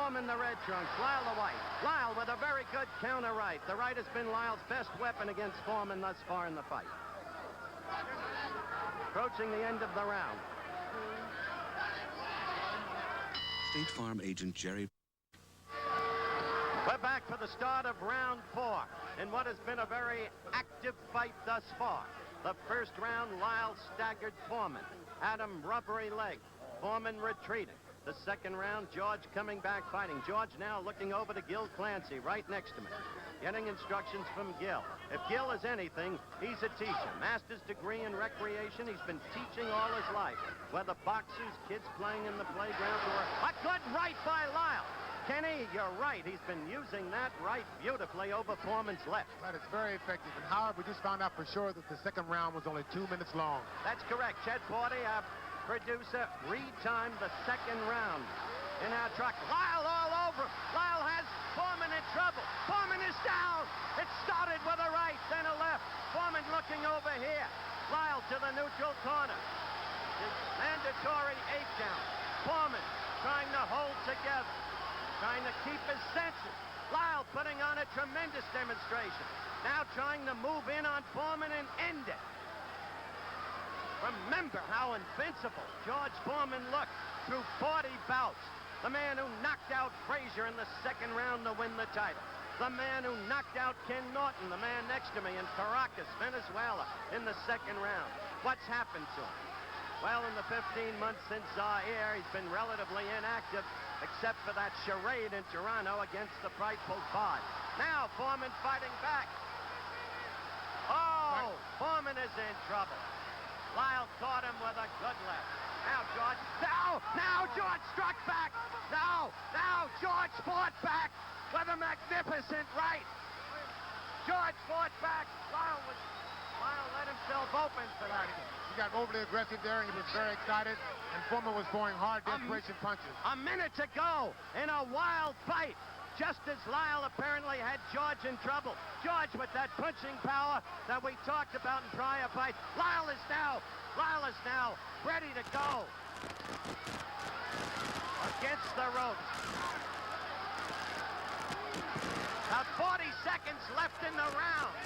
Foreman the red trunks, Lyle the white. Lyle with a very good counter right. The right has been Lyle's best weapon against Foreman thus far in the fight. Approaching the end of the round. State Farm agent Jerry. We're back for the start of round 4 in what has been a very active fight thus far. The first round, Lyle staggered Foreman. Adam rubbery leg. Foreman retreating. The second round, George coming back fighting. George now looking over to Gil Clancy right next to me. Getting instructions from Gil. If Gil is anything, he's a teacher. Master's degree in recreation. He's been teaching all his life. Whether boxers, kids playing in the playground, or a good right by Lyle. Kenny, you're right. He's been using that right beautifully over Foreman's left. Right, it's very effective. And Howard, we just found out for sure that the second round was only 2 minutes long. That's correct. Chet Forty, our producer, retimed the second round in our truck. Lyle all over. Lyle has Foreman in trouble. Foreman is down. It started with a right, then a left. Foreman looking over here. Lyle to the neutral corner. The mandatory 8 count. Foreman trying to hold together. Trying to keep his senses. Lyle putting on a tremendous demonstration. Now trying to move in on Foreman and end it. Remember how invincible George Foreman looked through 40 bouts. The man who knocked out Frazier in the second round to win the title. The man who knocked out Ken Norton, the man next to me, in Caracas, Venezuela, in the second round. What's happened to him? Well, in the 15 months since Zaire, he's been relatively inactive, except for that charade in Toronto against the frightful Bard. Now Foreman fighting back. Oh, Foreman is in trouble. Lyle caught him with a good left. Now George, now George struck back. Now George fought back with a magnificent right. George fought back. Lyle let himself open for that. He got overly aggressive there, and he was very excited, and Foreman was throwing hard desperation punches. A minute to go in a wild fight, just as Lyle apparently had George in trouble. George with that punching power that we talked about in prior fights. Lyle is now ready to go against the ropes. About 40 seconds left in the round.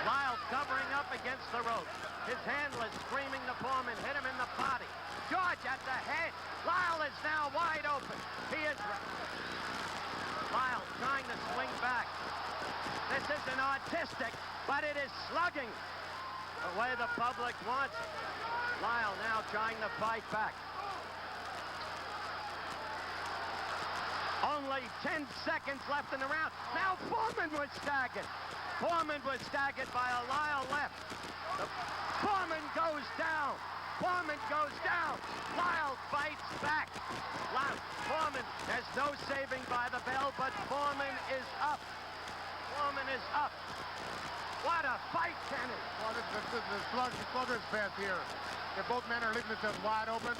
Lyle covering up against the ropes. His handler screaming to Foreman, hit him in the body. George at the head. Lyle is now wide open. He is... Lyle trying to swing back. This isn't artistic, but it is slugging the way the public wants it. Lyle now trying to fight back. Only 10 seconds left in the round. Now Foreman was staggered. Foreman was staggered by a Lyle left. Foreman goes down. Foreman goes down. Lyle fights back. Foreman, there's no saving by the bell, but Foreman is up. Foreman is up. What a fight, Kenny. Well, the slugger's fest here. Both men are leaving themselves wide open.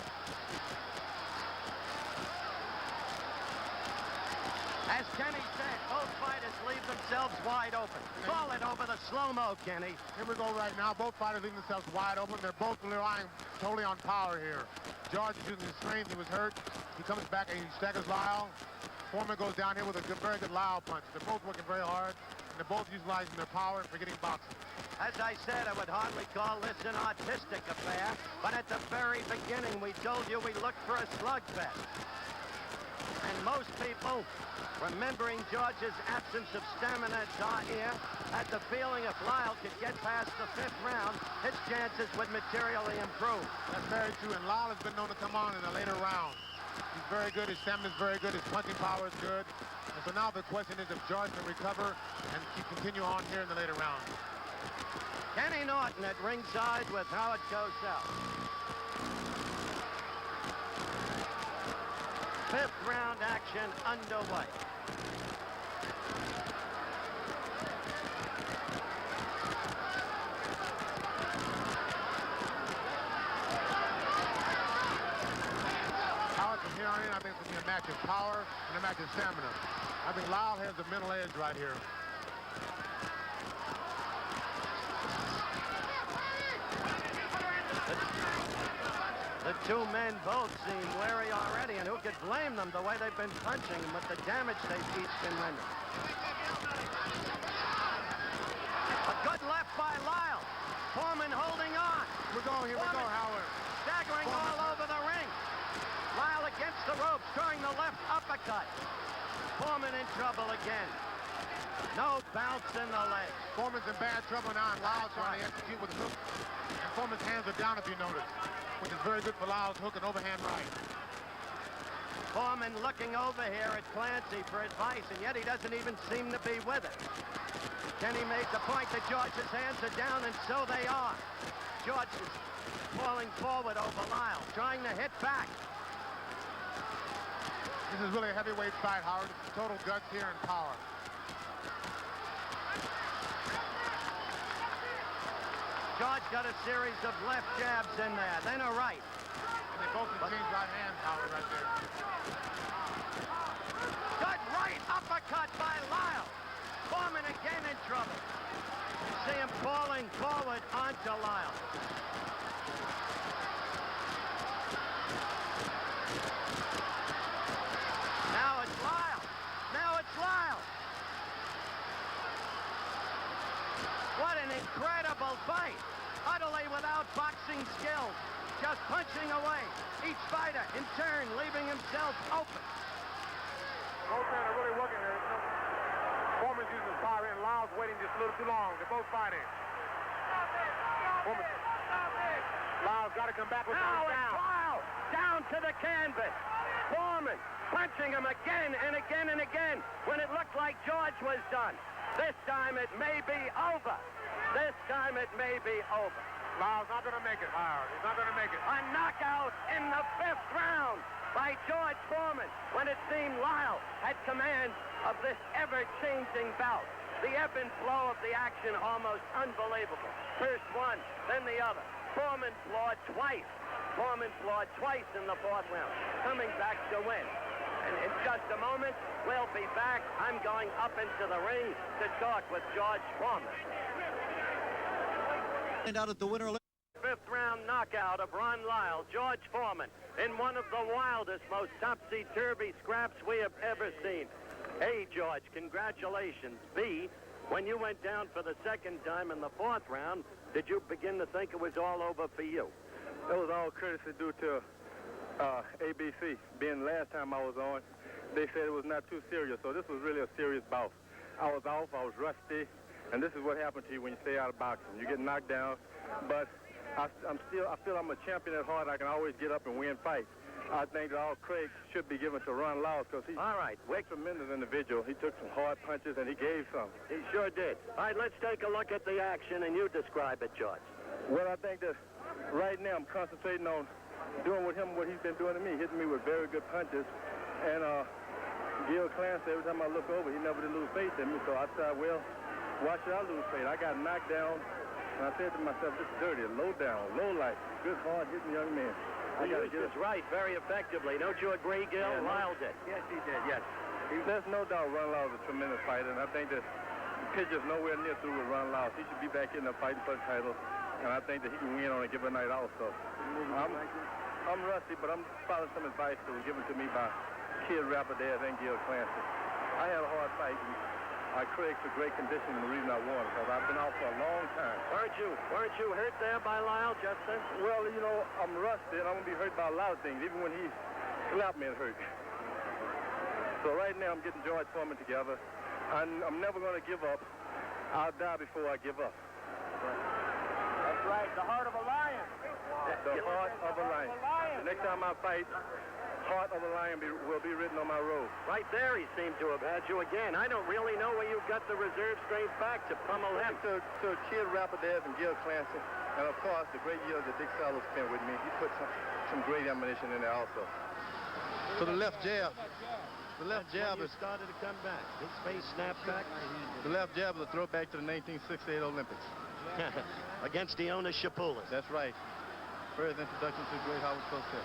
As Kenny said, both fighters leave themselves wide open. Call it over the slow-mo, Kenny. Here we go right now. Both fighters leaving themselves wide open. They're both relying totally on power here. George is using his strength. He was hurt. He comes back and he staggers Lyle. Foreman goes down here with a very good Lyle punch. They're both working very hard, and they're both utilizing their power and forgetting boxing. As I said, I would hardly call this an artistic affair, but at the very beginning, we told you we looked for a slugfest. And most people, remembering George's absence of stamina at Zaire, had the feeling if Lyle could get past the 5th round, his chances would materially improve. That's very true, and Lyle has been known to come on in the later rounds. He's very good, his stamina is very good, his punching power is good. And so now the question is if George can recover and continue on here in the later rounds. Kenny Norton at ringside with Howard Cosell. 5th round action underway. Howard, from here on in, I think it's going to be a match of power and a match of stamina. I think Lyle has the mental edge right here. The two men both seem wary already, and who could blame them the way they've been punching and with the damage they've each been rendering. A good left by Lyle. Foreman holding on. Here we go, Howard. Staggering all over the ring. Lyle against the ropes, throwing the left uppercut. Foreman in trouble again. No bounce in the leg. Foreman's in bad trouble now, and Lyle's trying to execute with the hook. And Foreman's hands are down, if you notice, which is very good for Lyle's hook and overhand right. Foreman looking over here at Clancy for advice, and yet he doesn't even seem to be with it. Kenny made the point that George's hands are down, and so they are. George is falling forward over Lyle, trying to hit back. This is really a heavyweight fight, Howard. It's total guts here and power. George got a series of left jabs in there, then a right. And they both exchange right hands, Howard, right there. Good right uppercut by Lyle. Foreman again in trouble. You see him falling forward onto Lyle. Now it's Lyle. Now it's Lyle. What an incredible fight. Utterly without boxing skills. Just punching away. Each fighter in turn leaving himself open. Both men are really working here. Foreman's using power and Lyle's waiting just a little too long. They're both fighting. Foreman. Lyle's got to come back with Now him it's down. Lyle down to the canvas. Foreman punching him again and again and again when it looked like George was done. This time it may be over. This time it may be over. Lyle's not going to make it, Howard. He's not going to make it. A knockout in the 5th round by George Foreman when it seemed Lyle had command of this ever-changing bout. The ebb and flow of the action almost unbelievable. First one, then the other. Foreman floored twice. Foreman floored twice in the 4th round, coming back to win. And in just a moment, we'll be back. I'm going up into the ring to talk with George Foreman. And out at the Winter Olympics. 5th round knockout of Ron Lyle, George Foreman, in one of the wildest, most topsy-turvy scraps we have ever seen. A, George, congratulations. B, when you went down for the 2nd time in the 4th round, did you begin to think it was all over for you? That was all courtesy due to ABC. Being the last time I was on, they said it was not too serious, so this was really a serious bout. I was off, I was rusty, and this is what happens to you when you stay out of boxing. You get knocked down, but I feel I'm a champion at heart. I can always get up and win fights. I think that all credit should be given to Ron Lyle because he's a tremendous individual. He took some hard punches and he gave some. He sure did. All right, let's take a look at the action, and you describe it, George. Well, I think that right now I'm concentrating on doing with him what he's been doing to me, hitting me with very good punches. And Gil Clancy, every time I look over, he never did lose faith in me. So I thought, well, why should I lose faith? I got knocked down, and I said to myself, this is dirty, low down, low life, good, hard-hitting young man. He used his right very effectively. Don't you agree, Gil? Yeah, Lyle did. Yes, he did, yes. There's no doubt Ron Lyle's a tremendous fighter, and I think that the pitcher's nowhere near through with Ron Lyle. He should be back in the fighting for the title, and I think that he can win on a given night also. I'm rusty, but I'm following some advice that was given to me by Kid Rapides and Gil Clancy. I had a hard fight, and I credit for great conditioning the reason I won, because I've been out for a long time. Weren't you hurt there by Lyle, Justin? Well, you know, I'm rusty, and I'm going to be hurt by a lot of things. Even when he slapped me, it hurt. So right now, I'm getting George Foreman together. I'm never going to give up. I'll die before I give up. That's right, the heart of a lion. The heart of a lion. The next time I fight, heart of a lion will be written on my robe. Right there, he seemed to have had you again. I don't really know where you got the reserve strength back to pummel him. So Kid Rapides and Gil Clancy, and of course the great years that Dick Sallow spent with me, he put some great ammunition in there also. So the left jab. The left jab is started to come back. His face snapped back. the left jab is a throwback to the 1968 Olympics. Against Iona Shapoulis. That's right. First introduction to the great Howard Cosell.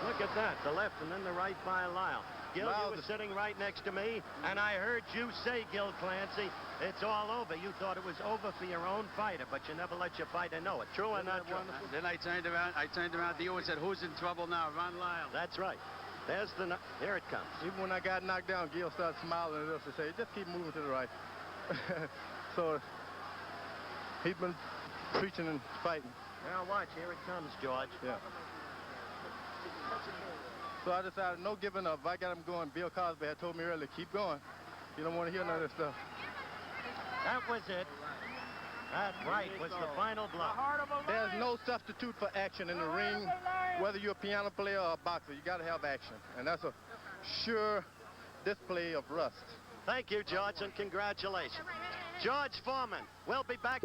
Look at that, the left and then the right by Lyle. Gil, you were sitting right next to me, and I heard you say, Gil Clancy, it's all over. You thought it was over for your own fighter, but you never let your fighter know it. True or not true? Then I turned around to you and said, who's in trouble now? Ron Lyle. That's right. Here it comes. Even when I got knocked down, Gil started smiling at us and said, just keep moving to the right. So he's been preaching and fighting. Now watch, here it comes, George. Yeah. So I decided no giving up. If I got him going, Bill Cosby had told me earlier, keep going. You don't want to hear none of this stuff. That was it. That right was the final blow. There's no substitute for action in the ring. Whether you're a piano player or a boxer, you got to have action. And that's a sure display of rust. Thank you, George, and congratulations. George Foreman. We'll be back.